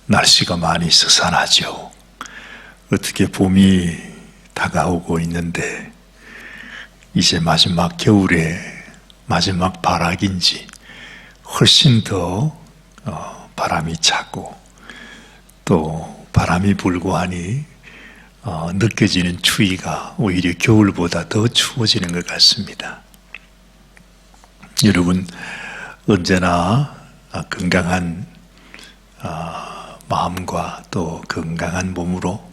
날씨가 많이 스산하죠. 어떻게 봄이 다가오고 있는데 이제 마지막 겨울의 마지막 발악인지 훨씬 더 바람이 차고 또 바람이 불고 하니 느껴지는 추위가 오히려 겨울보다 더 추워지는 것 같습니다. 여러분, 언제나 건강한 마음과 또 건강한 몸으로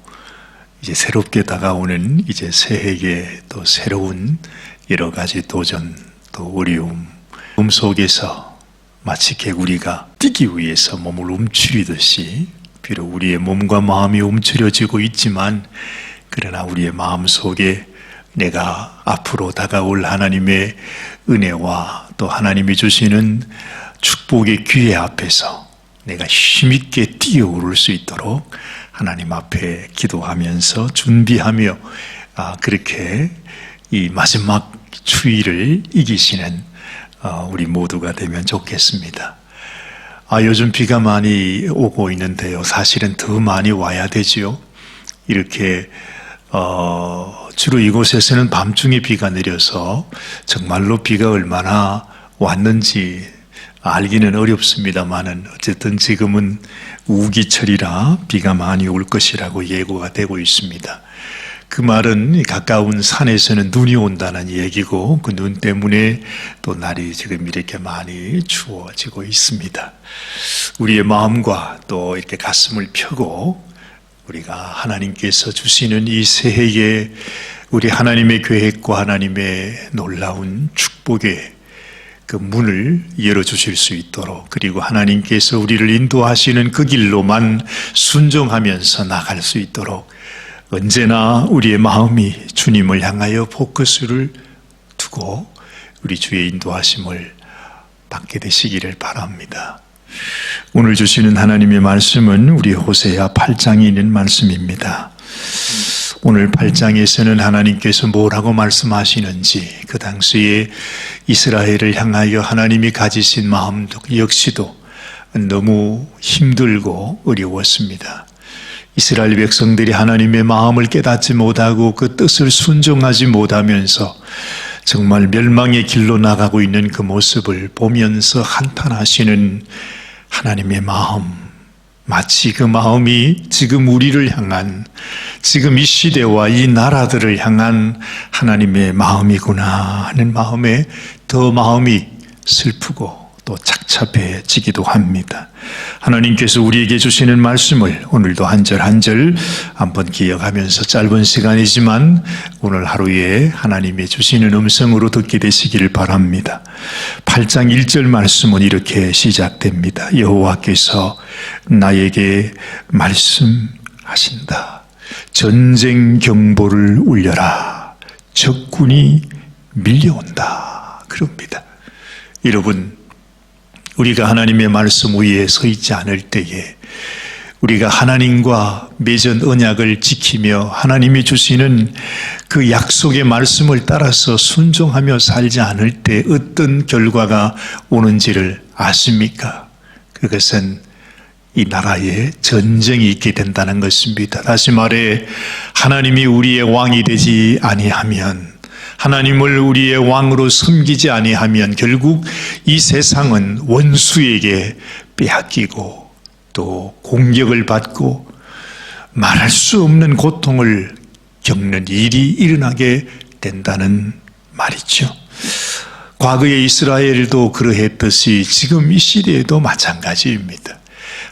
이제 새롭게 다가오는 이제 새해에 또 새로운 여러 가지 도전 또 어려움 속에서 마치 개구리가 뛰기 위해서 몸을 움츠리듯이 비록 우리의 몸과 마음이 움츠려지고 있지만 그러나 우리의 마음 속에 내가 앞으로 다가올 하나님의 은혜와 또 하나님이 주시는 축복의 기회 앞에서 내가 힘있게 뛰어오를 수 있도록 하나님 앞에 기도하면서 준비하며 그렇게 이 마지막 추위를 이기시는 우리 모두가 되면 좋겠습니다. 요즘 비가 많이 오고 있는데요. 사실은 더 많이 와야 되지요. 이렇게 주로 이곳에서는 밤중에 비가 내려서 정말로 비가 얼마나 왔는지 알기는 어렵습니다만은 어쨌든 지금은 우기철이라 비가 많이 올 것이라고 예고가 되고 있습니다. 그 말은 가까운 산에서는 눈이 온다는 얘기고 그 눈 때문에 또 날이 지금 이렇게 많이 추워지고 있습니다. 우리의 마음과 또 이렇게 가슴을 펴고 우리가 하나님께서 주시는 이 새해에 우리 하나님의 계획과 하나님의 놀라운 축복의 그 문을 열어주실 수 있도록 그리고 하나님께서 우리를 인도하시는 그 길로만 순종하면서 나갈 수 있도록 언제나 우리의 마음이 주님을 향하여 포커스를 두고 우리 주의 인도하심을 받게 되시기를 바랍니다. 오늘 주시는 하나님의 말씀은 우리 호세아 8장에 있는 말씀입니다. 오늘 8장에서는 하나님께서 뭐라고 말씀하시는지 그 당시에 이스라엘을 향하여 하나님이 가지신 마음도 역시도 너무 힘들고 어려웠습니다. 이스라엘 백성들이 하나님의 마음을 깨닫지 못하고 그 뜻을 순종하지 못하면서 정말 멸망의 길로 나가고 있는 그 모습을 보면서 한탄하시는 하나님의 마음, 마치 그 마음이 지금 우리를 향한 지금 이 시대와 이 나라들을 향한 하나님의 마음이구나 하는 마음에 더 마음이 슬프고 또 착잡해지기도 합니다. 하나님께서 우리에게 주시는 말씀을 오늘도 한 절 한 절 한번 기억하면서 짧은 시간이지만 오늘 하루에 하나님이 주시는 음성으로 듣게 되시기를 바랍니다. 8장 1절 말씀은 이렇게 시작됩니다. 여호와께서 나에게 말씀하신다. 전쟁 경보를 울려라. 적군이 밀려온다. 그럽니다. 여러분, 우리가 하나님의 말씀 위에 서 있지 않을 때에 우리가 하나님과 맺은 언약을 지키며 하나님이 주시는 그 약속의 말씀을 따라서 순종하며 살지 않을 때 어떤 결과가 오는지를 아십니까? 그것은 이 나라에 전쟁이 있게 된다는 것입니다. 다시 말해 하나님이 우리의 왕이 되지 아니하면 하나님을 우리의 왕으로 섬기지 아니하면 결국 이 세상은 원수에게 빼앗기고 또 공격을 받고 말할 수 없는 고통을 겪는 일이 일어나게 된다는 말이죠. 과거의 이스라엘도 그러했듯이 지금 이 시대에도 마찬가지입니다.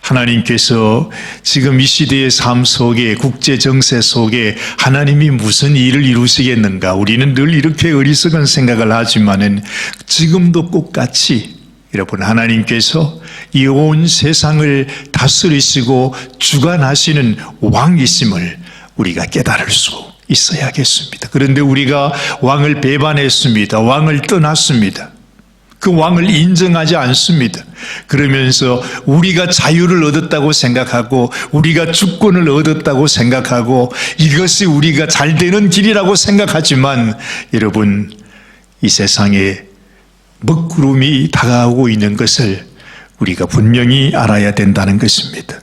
하나님께서 지금 이 시대의 삶 속에 국제 정세 속에 하나님이 무슨 일을 이루시겠는가? 우리는 늘 이렇게 어리석은 생각을 하지만은 지금도 똑같이 여러분 하나님께서 이 온 세상을 다스리시고 주관하시는 왕이심을 우리가 깨달을 수 있어야겠습니다. 그런데 우리가 왕을 배반했습니다. 왕을 떠났습니다. 그 왕을 인정하지 않습니다. 그러면서 우리가 자유를 얻었다고 생각하고 우리가 주권을 얻었다고 생각하고 이것이 우리가 잘 되는 길이라고 생각하지만 여러분 이 세상에 먹구름이 다가오고 있는 것을 우리가 분명히 알아야 된다는 것입니다.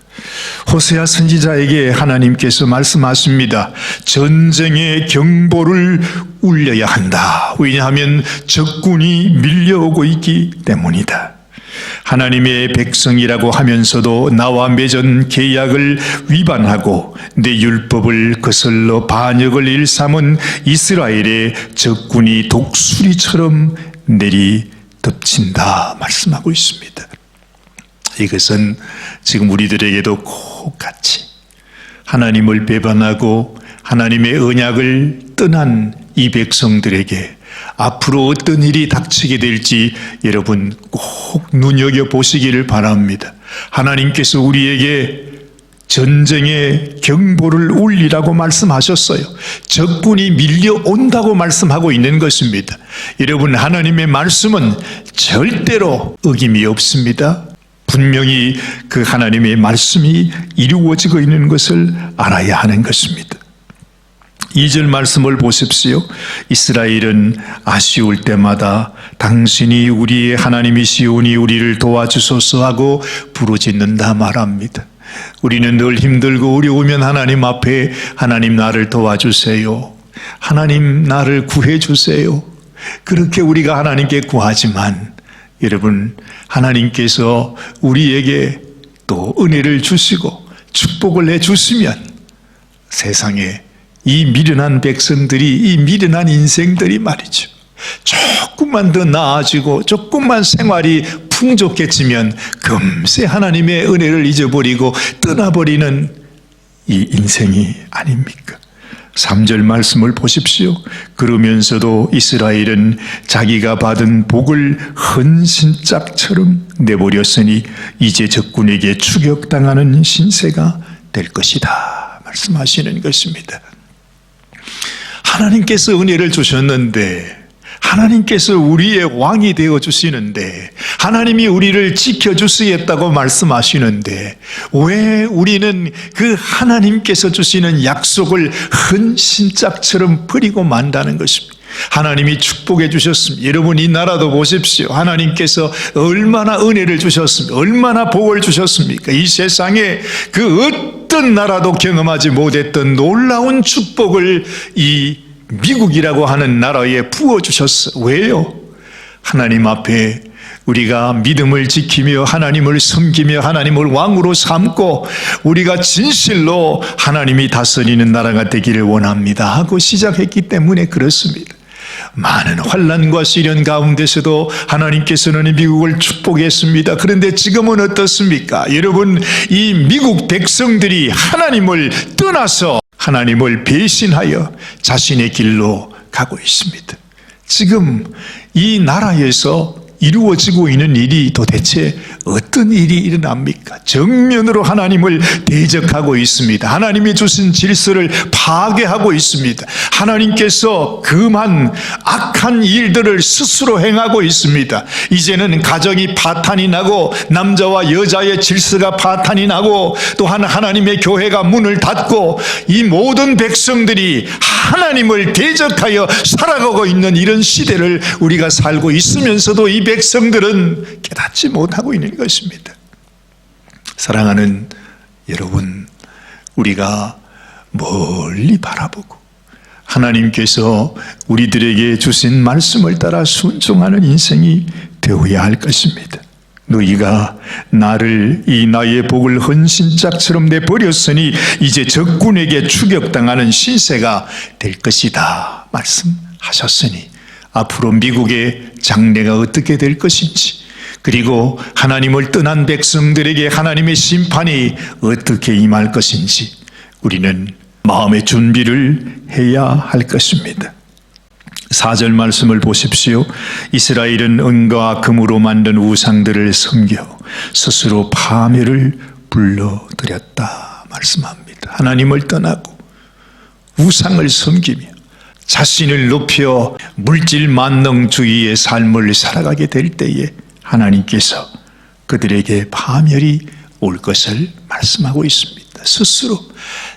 호세아 선지자에게 하나님께서 말씀하십니다. 전쟁의 경보를 울려야 한다. 왜냐하면 적군이 밀려오고 있기 때문이다. 하나님의 백성이라고 하면서도 나와 맺은 계약을 위반하고 내 율법을 거슬러 반역을 일삼은 이스라엘의 적군이 독수리처럼 내리덮친다 말씀하고 있습니다. 이것은 지금 우리들에게도 똑같이 하나님을 배반하고 하나님의 언약을 떠난 이 백성들에게 앞으로 어떤 일이 닥치게 될지 여러분 꼭 눈여겨보시기를 바랍니다. 하나님께서 우리에게 전쟁의 경보를 울리라고 말씀하셨어요. 적군이 밀려온다고 말씀하고 있는 것입니다. 여러분, 하나님의 말씀은 절대로 어김이 없습니다. 분명히 그 하나님의 말씀이 이루어지고 있는 것을 알아야 하는 것입니다. 2절 말씀을 보십시오. 이스라엘은 아쉬울 때마다 당신이 우리의 하나님이시오니 우리를 도와주소서 하고 부르짖는다 말합니다. 우리는 늘 힘들고 어려우면 하나님 앞에 하나님 나를 도와주세요. 하나님 나를 구해주세요. 그렇게 우리가 하나님께 구하지만 여러분, 하나님께서 우리에게 또 은혜를 주시고 축복을 해주시면 세상에 이 미련한 백성들이, 이 미련한 인생들이 말이죠, 조금만 더 나아지고 조금만 생활이 풍족해지면 금세 하나님의 은혜를 잊어버리고 떠나버리는 이 인생이 아닙니까? 3절 말씀을 보십시오. 그러면서도 이스라엘은 자기가 받은 복을 헌신짝처럼 내버렸으니 이제 적군에게 추격당하는 신세가 될 것이다 말씀하시는 것입니다. 하나님께서 은혜를 주셨는데, 하나님께서 우리의 왕이 되어 주시는데, 하나님이 우리를 지켜주시겠다고 말씀하시는데 왜 우리는 그 하나님께서 주시는 약속을 헌신짝처럼 버리고 만다는 것입니다. 하나님이 축복해 주셨습니다. 여러분, 이 나라도 보십시오. 하나님께서 얼마나 은혜를 주셨습니까? 얼마나 복을 주셨습니까? 이 세상에 그 어떤 나라도 경험하지 못했던 놀라운 축복을 이 미국이라고 하는 나라에 부어주셨어요. 왜요? 하나님 앞에 우리가 믿음을 지키며 하나님을 섬기며 하나님을 왕으로 삼고 우리가 진실로 하나님이 다스리는 나라가 되기를 원합니다 하고 시작했기 때문에 그렇습니다. 많은 환난과 시련 가운데서도 하나님께서는 미국을 축복했습니다. 그런데 지금은 어떻습니까? 여러분, 이 미국 백성들이 하나님을 떠나서 하나님을 배신하여 자신의 길로 가고 있습니다. 지금 이 나라에서 이루어지고 있는 일이 도대체 어떤 일이 일어납니까? 정면으로 하나님을 대적하고 있습니다. 하나님이 주신 질서를 파괴하고 있습니다. 하나님께서 금한 악한 일들을 스스로 행하고 있습니다. 이제는 가정이 파탄이 나고 남자와 여자의 질서가 파탄이 나고 또한 하나님의 교회가 문을 닫고 이 모든 백성들이 하나님을 대적하여 살아가고 있는 이런 시대를 우리가 살고 있으면서도 이 백성들은 깨닫지 못하고 있는 것입니다. 사랑하는 여러분, 우리가 멀리 바라보고 하나님께서 우리들에게 주신 말씀을 따라 순종하는 인생이 되어야 할 것입니다. 너희가 나를 이 나의 복을 헌신짝처럼 내버렸으니 이제 적군에게 추격당하는 신세가 될 것이다 말씀하셨으니 앞으로 미국의 장래가 어떻게 될 것인지, 그리고 하나님을 떠난 백성들에게 하나님의 심판이 어떻게 임할 것인지 우리는 마음의 준비를 해야 할 것입니다. 4절 말씀을 보십시오. 이스라엘은 은과 금으로 만든 우상들을 섬겨 스스로 파멸을 불러들였다 말씀합니다. 하나님을 떠나고 우상을 섬기며 자신을 높여 물질 만능주의의 삶을 살아가게 될 때에 하나님께서 그들에게 파멸이 올 것을 말씀하고 있습니다. 스스로,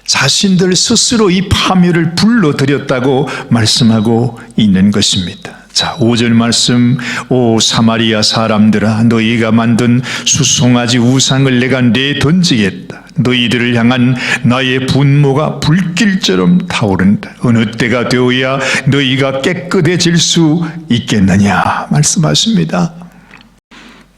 자신들 스스로 이 파멸을 불러들였다고 말씀하고 있는 것입니다. 자, 5절 말씀. 오 사마리아 사람들아, 너희가 만든 수송아지 우상을 내가 내던지겠다. 너희들을 향한 나의 분노가 불길처럼 타오른다. 어느 때가 되어야 너희가 깨끗해질 수 있겠느냐 말씀하십니다.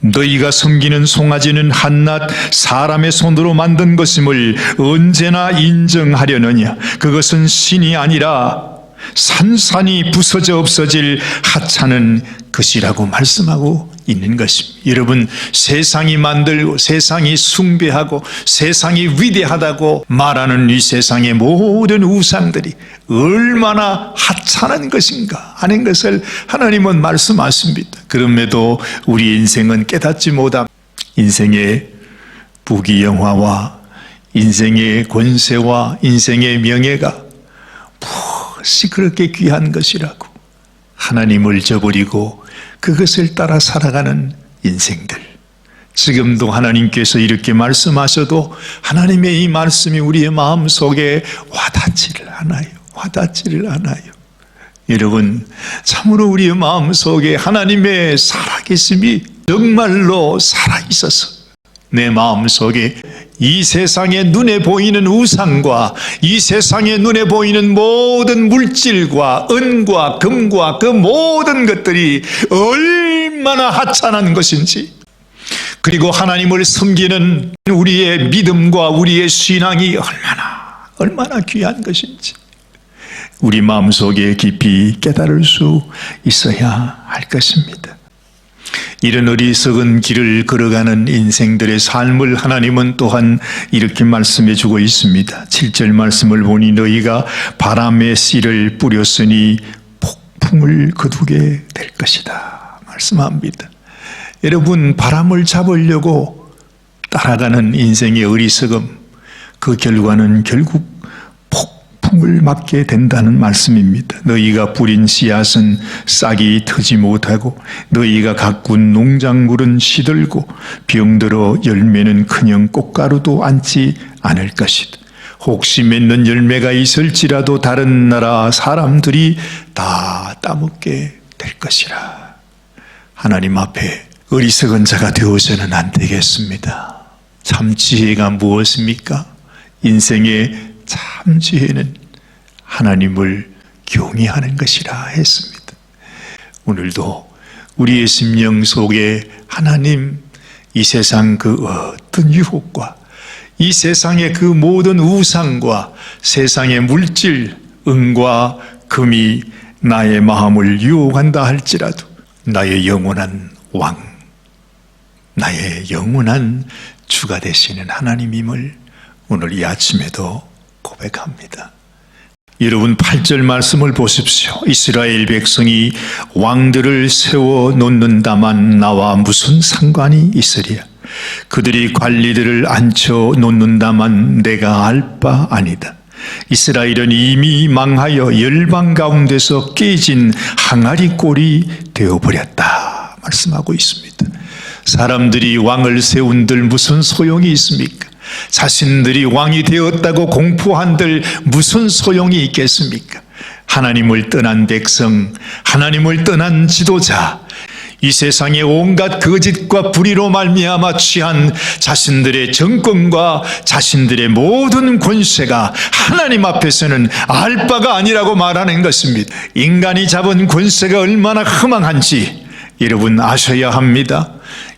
너희가 섬기는 송아지는 한낱 사람의 손으로 만든 것임을 언제나 인정하려느냐. 그것은 신이 아니라 산산이 부서져 없어질 하찮은 것이라고 말씀하고 있는 것입니다. 여러분, 세상이 만들고 세상이 숭배하고 세상이 위대하다고 말하는 이 세상의 모든 우상들이 얼마나 하찮은 것인가 하는 것을 하나님은 말씀하십니다. 그럼에도 우리 인생은 깨닫지 못한 인생의 부귀영화와 인생의 권세와 인생의 명예가 무엇이 그렇게 귀한 것이라고 하나님을 저버리고 그것을 따라 살아가는 인생들. 지금도 하나님께서 이렇게 말씀하셔도 하나님의 이 말씀이 우리의 마음속에 와닿지를 않아요. 와닿지를 않아요. 여러분, 참으로 우리의 마음속에 하나님의 살아계심이 정말로 살아있어서 내 마음속에 이 세상의 눈에 보이는 우상과 이 세상의 눈에 보이는 모든 물질과 은과 금과 그 모든 것들이 얼마나 하찮은 것인지, 그리고 하나님을 섬기는 우리의 믿음과 우리의 신앙이 얼마나 귀한 것인지 우리 마음속에 깊이 깨달을 수 있어야 할 것입니다. 이런 어리석은 길을 걸어가는 인생들의 삶을 하나님은 또한 이렇게 말씀해 주고 있습니다. 7절 말씀을 보니 너희가 바람의 씨를 뿌렸으니 폭풍을 거두게 될 것이다 말씀합니다. 여러분, 바람을 잡으려고 따라가는 인생의 어리석음, 그 결과는 결국 폭풍을 맞게 된다는 말씀입니다. 너희가 뿌린 씨앗은 싹이 트지 못하고 너희가 가꾼 농작물은 시들고 병들어 열매는 그냥 꽃가루도 앉지 않을 것이다. 혹시 맺는 열매가 있을지라도 다른 나라 사람들이 다 따먹게 될 것이라. 하나님 앞에 어리석은 자가 되어서는 안 되겠습니다. 참 지혜가 무엇입니까? 인생의 참 지혜는 하나님을 경외하는 것이라 했습니다. 오늘도 우리의 심령 속에 하나님, 이 세상 그 어떤 유혹과 이 세상의 그 모든 우상과 세상의 물질, 은과 금이 나의 마음을 유혹한다 할지라도 나의 영원한 왕, 나의 영원한 주가 되시는 하나님임을 오늘 이 아침에도 고백합니다. 여러분, 8절 말씀을 보십시오. 이스라엘 백성이 왕들을 세워 놓는다만 나와 무슨 상관이 있으랴. 그들이 관리들을 앉혀 놓는다만 내가 알 바 아니다. 이스라엘은 이미 망하여 열방 가운데서 깨진 항아리 꼴이 되어버렸다 말씀하고 있습니다. 사람들이 왕을 세운들 무슨 소용이 있습니까? 자신들이 왕이 되었다고 공포한들 무슨 소용이 있겠습니까? 하나님을 떠난 백성, 하나님을 떠난 지도자, 이 세상의 온갖 거짓과 불의로 말미암아 취한 자신들의 정권과 자신들의 모든 권세가 하나님 앞에서는 알 바가 아니라고 말하는 것입니다. 인간이 잡은 권세가 얼마나 허망한지 여러분 아셔야 합니다.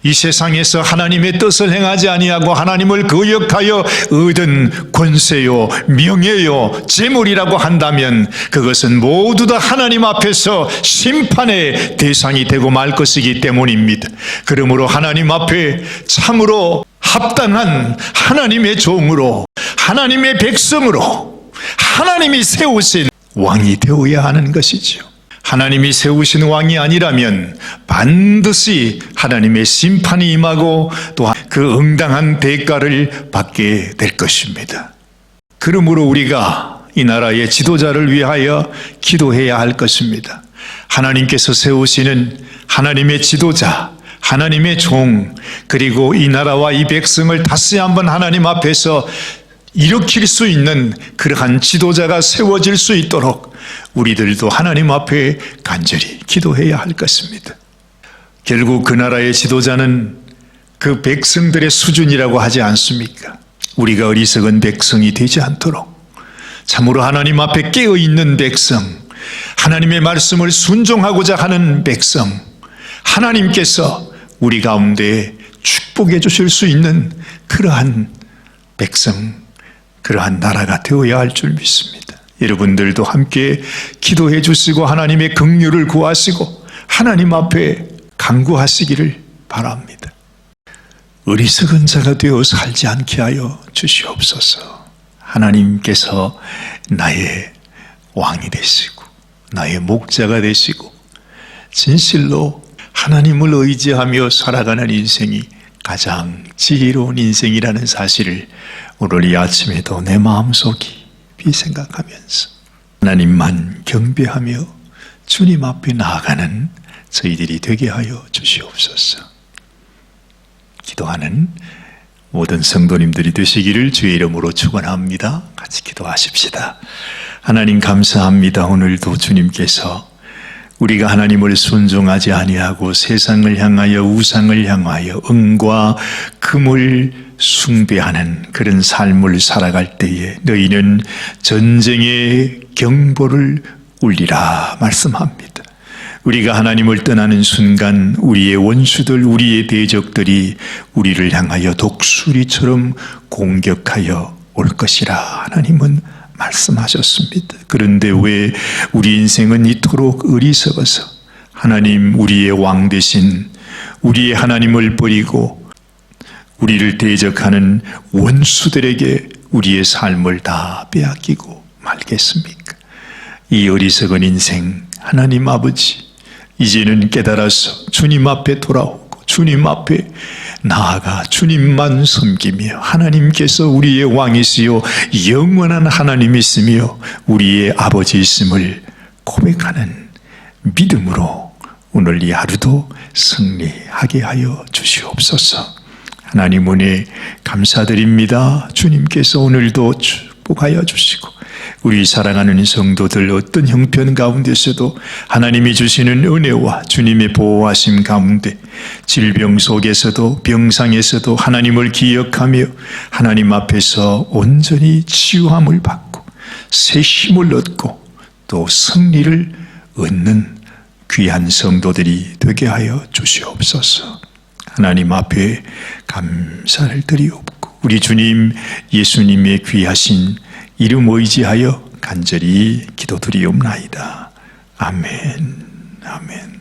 이 세상에서 하나님의 뜻을 행하지 아니하고 하나님을 거역하여 얻은 권세요, 명예요, 재물이라고 한다면 그것은 모두 다 하나님 앞에서 심판의 대상이 되고 말 것이기 때문입니다. 그러므로 하나님 앞에 참으로 합당한 하나님의 종으로, 하나님의 백성으로 하나님이 세우신 왕이 되어야 하는 것이죠. 하나님이 세우신 왕이 아니라면 반드시 하나님의 심판이 임하고 또 그 응당한 대가를 받게 될 것입니다. 그러므로 우리가 이 나라의 지도자를 위하여 기도해야 할 것입니다. 하나님께서 세우시는 하나님의 지도자, 하나님의 종, 그리고 이 나라와 이 백성을 다시 한번 하나님 앞에서 일으킬 수 있는 그러한 지도자가 세워질 수 있도록 우리들도 하나님 앞에 간절히 기도해야 할 것입니다. 결국 그 나라의 지도자는 그 백성들의 수준이라고 하지 않습니까? 우리가 어리석은 백성이 되지 않도록 참으로 하나님 앞에 깨어있는 백성, 하나님의 말씀을 순종하고자 하는 백성, 하나님께서 우리 가운데 축복해 주실 수 있는 그러한 백성, 그러한 나라가 되어야 할 줄 믿습니다. 여러분들도 함께 기도해 주시고 하나님의 긍휼을 구하시고 하나님 앞에 간구하시기를 바랍니다. 어리석은 자가 되어 살지 않게 하여 주시옵소서. 하나님께서 나의 왕이 되시고 나의 목자가 되시고 진실로 하나님을 의지하며 살아가는 인생이 가장 지혜로운 인생이라는 사실을 오늘 이 아침에도 내 마음속 깊이 생각하면서 하나님만 경배하며 주님 앞에 나아가는 저희들이 되게 하여 주시옵소서. 기도하는 모든 성도님들이 되시기를 주의 이름으로 축원합니다. 같이 기도하십시다. 하나님 감사합니다. 오늘도 주님께서 우리가 하나님을 순종하지 아니하고 세상을 향하여 우상을 향하여 은과 금을 숭배하는 그런 삶을 살아갈 때에 너희는 전쟁의 경보를 울리라 말씀합니다. 우리가 하나님을 떠나는 순간 우리의 원수들, 우리의 대적들이 우리를 향하여 독수리처럼 공격하여 올 것이라 하나님은 말씀하셨습니다. 그런데 왜 우리 인생은 이토록 어리석어서 하나님 우리의 왕 되신 우리의 하나님을 버리고 우리를 대적하는 원수들에게 우리의 삶을 다 빼앗기고 말겠습니까? 이 어리석은 인생 하나님 아버지 이제는 깨달아서 주님 앞에 돌아오고 주님 앞에 나아가 주님만 섬기며 하나님께서 우리의 왕이시요 영원한 하나님이시며 우리의 아버지이심을 고백하는 믿음으로 오늘 이 하루도 승리하게 하여 주시옵소서. 하나님 은혜 감사드립니다. 주님께서 오늘도 축복하여 주시고 우리 사랑하는 성도들 어떤 형편 가운데서도 하나님이 주시는 은혜와 주님의 보호하심 가운데 질병 속에서도 병상에서도 하나님을 기억하며 하나님 앞에서 온전히 치유함을 받고 새 힘을 얻고 또 승리를 얻는 귀한 성도들이 되게 하여 주시옵소서. 하나님 앞에 감사를 드리옵고 우리 주님 예수님의 귀하신 이름 의지하여 간절히 기도드리옵나이다. 아멘. 아멘.